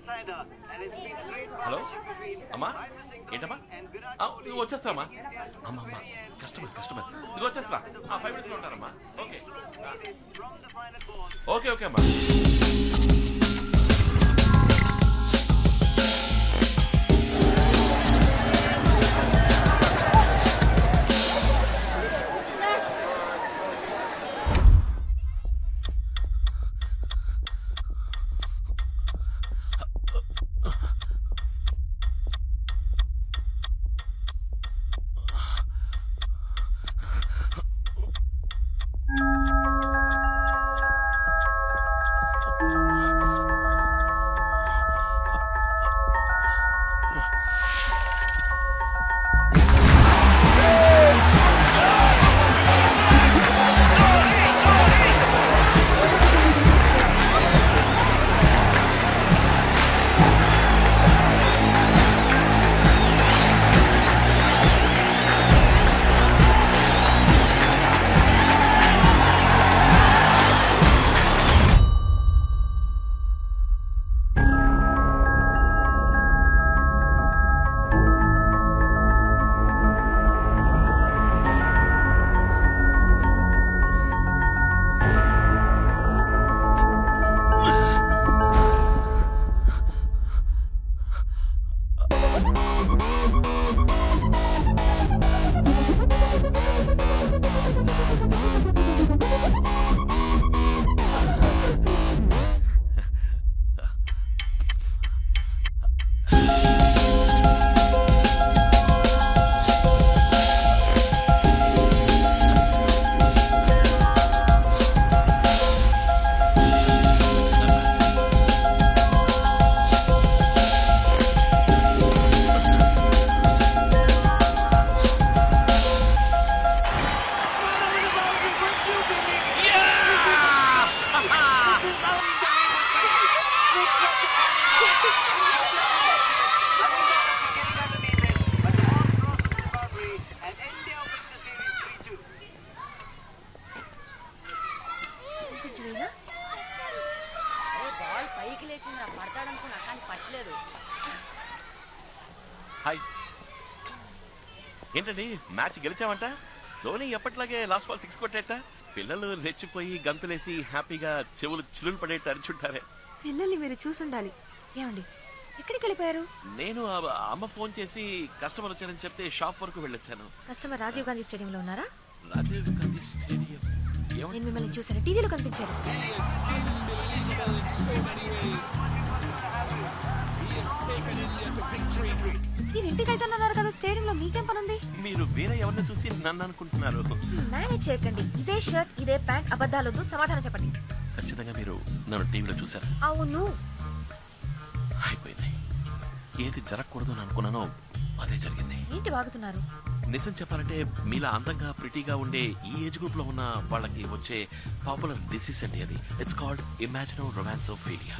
Hello అమ్మా ఏంటమ్మా ఇదిగో వచ్చేస్తామా అమ్మా అమ్మా కస్టమర్ ఇదిగో వచ్చేస్తా 5 minutes లో ఉంటారమ్మా ఓకే ఓకే ఓకే అమ్మా హాయ్ ఏంటండి మ్యాచ్ గెలిచామంట ధోని ఎప్పటిలాగే లాస్ట్ బాల్ 6 కొట్టేట పిల్లలు రెచ్చిపోయి గంతులేసి హ్యాపీగా చెవులు చిల్లులు పడేట్టు అరిచుంటారే పిల్లల్ని మీరు చూసుండాలి. ఏమండి ఎక్కడికి వెళ్ళిపోయారు? నేను అమ్మ ఫోన్ చేసి కస్టమర్ వచ్చారని చెప్తే షాప్ వరకు వెళ్ళొచ్చాను. కస్టమర్ రాజీవ్ గాంధీ స్టేడియం లో ఉన్నారా? రాజీవ్ గాంధీ స్టేడియం నేను మిమ్మల్ని చూసాను, టీవీలో కనిపించారు. మీరు ఇంటికి వెళ్తున్నారు కదా, స్టేడియం లో మీకేం పని ఉంది? మీరు వేరే ఎవరిని చూసి నన్ను అనుకుంటున్నారు. మేనేజ్ చేయకండి. ఇదే షర్ట్ ఇదే ప్యాంట్, అబద్ధాలొద్దు, సమాధానం చెప్పండి. ఖచ్చితంగా మీరు నన్ను టీవీలో చూసారు? అవును. అయిపోయింది. ఏది జరగకూడదు అని అనుకున్నానో అదే జరిగింది. ఏంటి వాగుతున్నారు? నిజం చెప్పాలంటే మీలా అందంగా ప్రిటీగా ఉండే ఈ ఏజ్ గ్రూప్ లో ఉన్న వాళ్ళకి వచ్చే పాపులర్ డిసీజ్ అండి అది. It's called imagino romansophilia.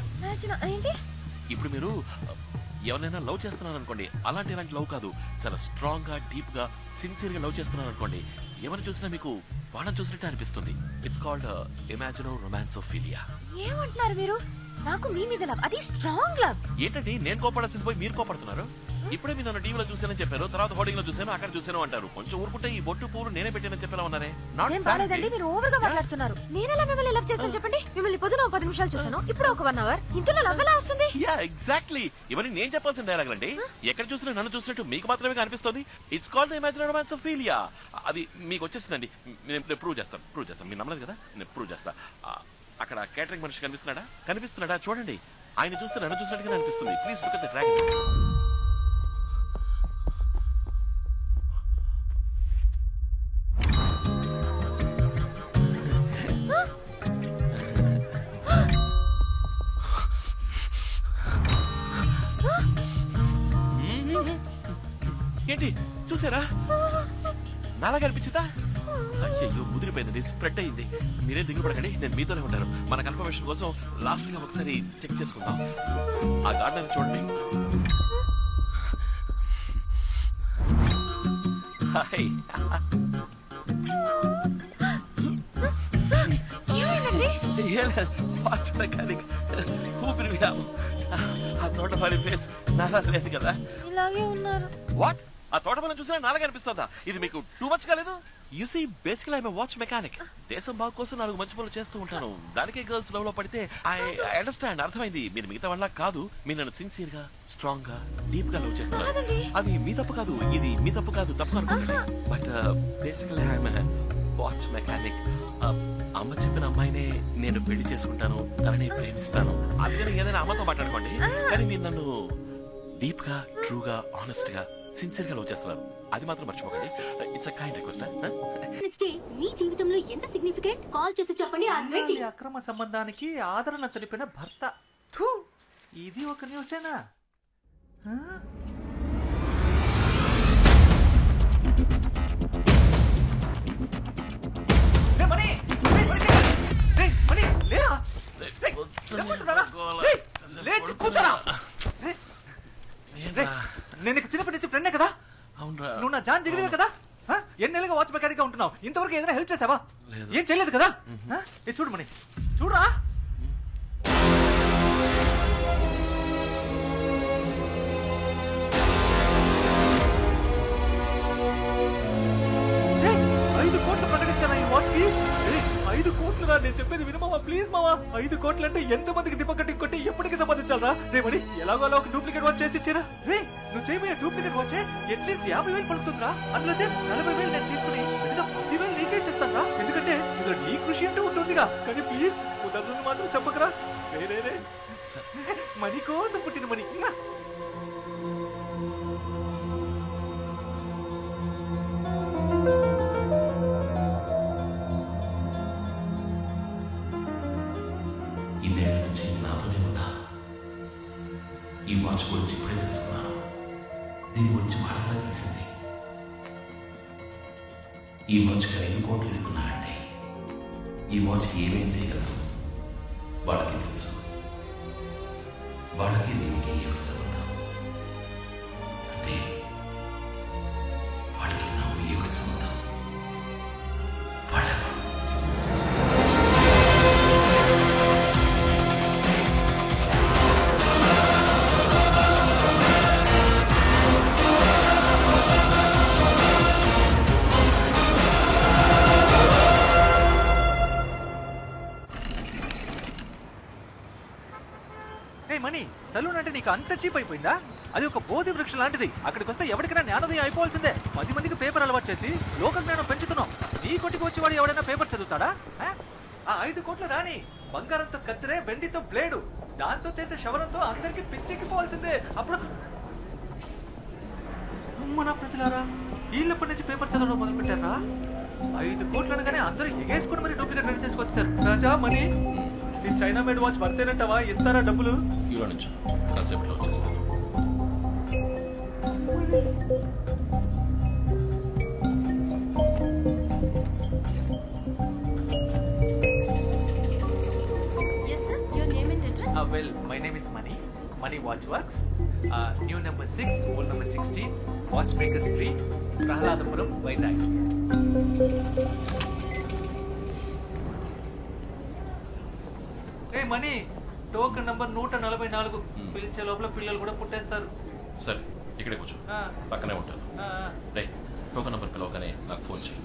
ఏంటి? ఇప్పుడు మీరు ఎవరైనా లవ్ చేస్తున్నారు అనుకోండి, అలాంటి లవ్ కాదు, చాలా స్ట్రాంగ్ గా డీప్ గా సిన్సియర్ గా లవ్ చేస్తున్నారు అనుకోండి, ఎవరిని చూసినా మీకు వాళ్ళని చూసినట్టు అనిపిస్తుంది. It's called imagino romansophilia. ఏమంటున్నారు మీరు? నాకు మీ మీద లవ్, అది స్ట్రాంగ్ లవ్. ఏంటండి నేను కోపడాల్సింది పోయి మీరు కోపడుతున్నారు? ఇప్పుడే మీరు నన్ను టీవీలో చూసానని చెప్పారు, తర్వాత హోర్డింగ్ లో చూసాను, అక్కడ చూసాను అంటారు. కొంచెం ఊరుకుంటే ఈ బొట్టు పూలు నేనే పెట్టానని చెప్పేలా ఉన్నారే. మీరు ఓవర్ గా మాట్లాడుతున్నారు. నేనెలా మిమ్మల్ని లవ్ చేస్తాను చెప్పండి? మిమ్మల్ని పొద్దున 10 నిమిషాలు చూసాను, ఇప్పుడు ఒక 1 hour. ఇంతలో లవ్ ఎలా వస్తుంది? Yeah exactly. ఇవన్నీ నేను చెప్పాల్సిన డైలాగ్ అండి. ఎక్కడ చూసినా నన్ను చూసినట్టు మీకు మాత్రమే కనిపిస్తుంది. It's called the imaginary romansophilia. అది మీకు వచ్చేసిందండి. నేను ప్రూవ్ చేస్తాను. మీరు నమ్మలేదు కదా, నేను ప్రూవ్ చేస్తా. అక్కడ కేటరింగ్ మనిషి కనిపిస్తున్నాడా చూడండి. ఆయన చూస్తే నన్ను చూసినట్టుగా అనిపిస్తుంది. Please look at the dragon. ఏంటి చూసారా? నాలాగా అనిపించిందా? అయ్యో ముదిరిపోయింది, స్ప్రెడ్ అయింది. మీరే దిగులు పడకండి, నేను మీతోనే ఉంటాను. మన కన్ఫర్మేషన్ కోసం లాస్ట్ గా ఒకసారి చెక్ చేసుకుందాం. ఆ గార్డెన్ చూడండి. హాయ్. వాచ్ మెకానిక్ ఊపిరి వ్యాము ఆ తోటమాలి ఫేస్ నాలా లేదు కదా. ఇలాగే ఉన్నారు. వాట్? ఆ తోటమాలని చూసినా నాలుగు అనిపిస్తుందా? ఇది మీకు టూ మచ్ కాలేదు? You see basically I'm watch mechanic. దేశం బాగు కోసం 4 మంచి పనులు చేస్తూ ఉంటాను. దానికే గర్ల్స్ లవ్ లో పడితే ఐ అండర్స్టాండ్, అర్థమైంది. మీరు మిగతా వాళ్ళ కాదు, మీరు నన్ను సిన్సియర్ గా, స్ట్రాంగ్ గా, డీప్ గా లవ్ చేస్తున్నారు. అది మీ తప్పు కాదు, ఇది మీ తప్పు కాదు, తప్పు అనుకోండి. But basically I'm watch mechanic. అమ్మ చెప్పిన అమ్మాయినే నేను పెళ్లి చేసుకుంటాను, తననే ప్రేమిస్తాను. అందుకని ఏదైనా అమ్మతో మాట్లాడుకోండి. కానీ మీరు నన్ను డీప్ గా, ట్రూగా, ఆనెస్ట్ గా, సిన్సియర్ గా లవ్ చేస్తున్నారు. అది మాత్రం మర్చిపోకండి. It's a kind request. Next day మీ జీవితంలో ఎంత సిగ్నిఫికెంట్ కాల్ చేసి చెప్పండి. ఈ అక్రమ సంబంధానికి ఆదరణ తెలిపిన భర్త. థూ, ఇది ఒక న్యూసేనా? ఆ? రే మణి! రే మణి! రే మణి, లేరా? రే, లేకుంటున్నారా? రే, లేచి కూర్చోరా! రే, రే, నేను నీకు చిన్నప్పటి నుంచి ఫ్రెండే కదా. అవునరా. నువ్వు నా జాన్ జిగిరివే కదా. ఎన్నేళ్ళుగా వాచ్ మెకానిక్ గా ఉంటున్నావు, ఇంతవరకు ఏదైనా హెల్ప్ చేసావా? లేదు. ఏం చేయలేదు కదా. ఇది చూడు మణి, చూడరా. ఏయ్, 5 కోట్లు ప్రకటించానా ఈ వాచ్ కి? 5 కోట్లు రా, నేను చెప్పేది వినమావా ప్లీజ్ మావా. 5 కోట్లు అంటే ఎంత మందికి డిపాజిట్ కొట్టి ఎప్పటికి సంపాదించాలరా? రే మరి ఎలాగో ఒక డూప్లికేట్ వాచ్ చేసి ఇచ్చిరా. రే, నువ్వు చేయబోయే డూప్లికేట్ వాచ్ అట్లీస్ట్ 50,000 పడుతుందిరా. అందులో చేసి 40,000 నేను తీసుకుని మిగతా 10,000 నీకే ఇచ్చేస్తాను రా. ఎందుకంటే ఇందులో నీ కృషి అంటే ఉంటుందిగా. కానీ ప్లీజ్ కుదరదు మాత్రం చెప్పకరా. రే మణి కోసం పుట్టిన మణి. ఇన్నేళ్ళ నుంచి నాతోనే ఉన్నా. ఈ వాచ్ గురించి ఇప్పుడే తెలుసుకున్నాను. దీని గురించి బాగా తెలిసింది. ఈ వాచ్కి 5 కోట్లు ఇస్తున్నారంటే ఈ వాచ్కి ఏమేం చేయగలదు వాళ్ళకి తెలుసు. వాళ్ళకి దీనికి ఏమి సంబంధం అంటే వాళ్ళకి నాకు ఏమిటి సంబంధం? వాళ్ళకు మణి, సలూన్ అంటే నీకు అంత చీప్ అయిపోయిందా? అది ఒక బోధి వృక్షం లాంటిది. అక్కడికి వస్తే ఎవరికైనా జ్ఞానోదయం అయిపోవాల్సిందే. 10 మందికి పేపర్ అలవాటు చేసి లోక జ్ఞానం పెంచుతున్నావు. నీ కొట్టుకు వచ్చేవాడు ఎవడైనా పేపర్ చదువుతాడా? ఆ 5 కోట్లు రాని బంగారంతో కత్తిరే, వెండితో బ్లేడు, దాంతో చేసే శవరంతో అందరికి పిచ్చెక్కిపోవాల్సిందే. అప్పుడు మన ప్రజలారా వీళ్ళప్పటి నుంచి పేపర్ చదవడం మొదలు పెట్టారా? 5 కోట్లు అనగానే అందరూ ఎగేసుకుని మరి డూప్లికేట్ రెడీ చేసుకొచ్చారు. రాజా మణి, ఈ చైనా మేడ్ వాచ్ వర్తేనంటావా? ఇస్తారా డబ్బులు? ఈలో నుంచి కాసేపట్లో వచ్చేస్తాను. yes sir, your name and address. Well, my name is Mani. Mani Watch Works. New number 6, old number 16, Watchmaker Street, Prahaladapuram, Vizag. Hey Mani, token number 144. పిలిచే లోపల పిల్లలు కూడా పుట్టేస్తారు. సరే, ఇక్కడే కూర్చో, పక్కనే ఉంటాను. రే, టోకెన్ నంబర్ పిలవగానే నాకు ఫోన్ చేయి.